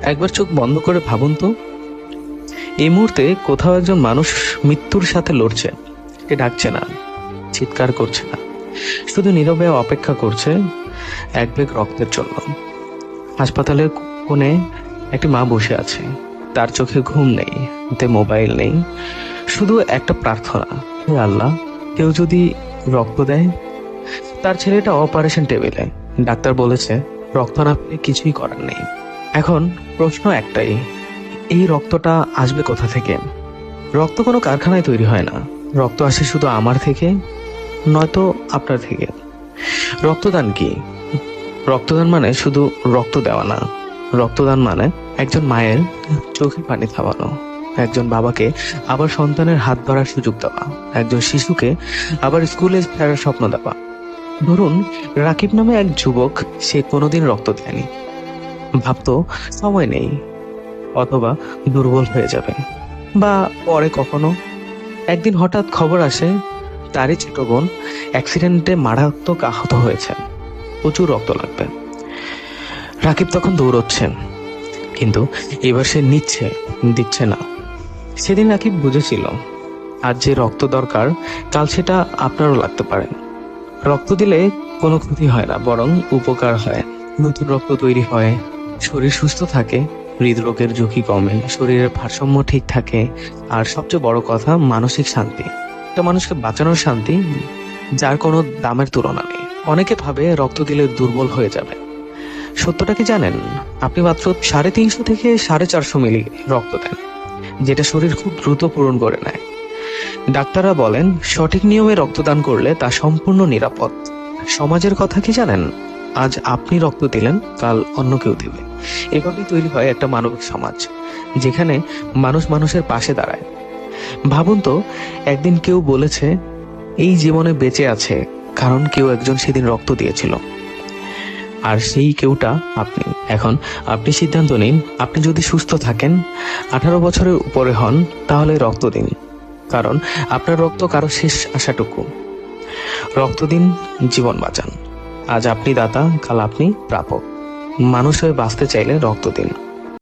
একবার চোখ বন্ধ করে ভাবুন তো, এই মুহূর্তে কোথাও একজন মানুষ মৃত্যুর সাথে লড়ছে। সে ডাকছে না, চিৎকার করছে না, শুধু নীরবে অপেক্ষা করছে এক বেগ রক্তের জন্য। হাসপাতালের কোণে একটি মা বসে আছে। তার চোখে ঘুম নেই, হাতে মোবাইল নেই, শুধু একটা প্রার্থনা, হে আল্লাহ, কেউ যদি রক্ত দেয়। তার ছেলেটা অপারেশন টেবিলে। ডাক্তার বলেছে রক্ত না পেলে কিছুই করার নেই। এখন প্রশ্ন একটাই, এই রক্তটা আসবে কোথা থেকে? রক্ত কোনো কারখানায় তৈরি হয় না। রক্ত আসে শুধু আমার থেকে, নয়তো আপনার থেকে। রক্তদান কি? রক্তদান মানে শুধু রক্ত দেওয়া না। রক্তদান মানে একজন মায়ের চোখে পানি থামানো, একজন বাবাকে আবার সন্তানের হাত ধরার সুযোগ দেওয়া, একজন শিশুকে আবার স্কুলে ফেরার স্বপ্ন দেওয়া। ধরুন, রাকিব নামে এক যুবক, সে কোনোদিন রক্ত দেয়নি, ভাবতো সময় নেই, অথবা দুর্বল হয়ে যাবে, বা পরে কখনো। একদিন হঠাৎ খবর আসে তারই ছোট বোন অ্যাক্সিডেন্টে মারাত্মক আহত হয়েছে, প্রচুর রক্ত লাগবে। রাকিব তখন দৌড়চ্ছেন, কিন্তু এবার সে নিচ্ছে, দিচ্ছে না। সেদিন রাকিব বুঝেছিল, আজ যে রক্ত দরকার, কাল সেটা আপনারও লাগতে পারে। রক্ত দিলে কোনো ক্ষতি হয় না, বরং উপকার হয়। নতুন রক্ত তৈরি হয়, শরীর সুস্থ থাকে, হৃদরোগের ঝুঁকি কমে, শরীরের ভারসাম্য ঠিক থাকে, আর সবচেয়ে বড় কথা, মানসিক শান্তি। একটা মানুষকে বাঁচানোর শান্তি যার কোনো দামের তুলনা নেই। অনেকে ভাবে রক্ত দিলে দুর্বল হয়ে যাবে। সত্যটা কি জানেন? আপনি মাত্র 350 থেকে 450 মিলি রক্ত দেন, যেটা শরীর খুব দ্রুত পূরণ করে নেয়। ডাক্তাররা বলেন সঠিক নিয়মে রক্তদান করলে তা সম্পূর্ণ নিরাপদ। সমাজের কথা কি জানেন? আজ আপনি রক্ত দিলেন, কাল অন্য কেউ দেবে। এভাবেই তৈরি হয় একটা মানবিক সমাজ, যেখানে মানুষ মানুষের পাশে দাঁড়ায়। ভাবুন তো, একদিন কেউ বলেছে এই জীবনে বেঁচে আছে কারণ কেউ একজন সেদিন রক্ত দিয়েছিল, আর সেই কেউটা আপনি। এখন আপনি সিদ্ধান্ত নিন, আপনি যদি সুস্থ থাকেন, 18 বছরের উপরে হন, তাহলে রক্ত দিন, কারণ আপনার রক্ত কারো শেষ আশাটুকু। রক্ত দিন, জীবন বাঁচান। আজ আপনি দাতা, কাল আপনি প্রাপক। মানুষ হয়ে বাঁচতে চাইলে রক্ত দিন।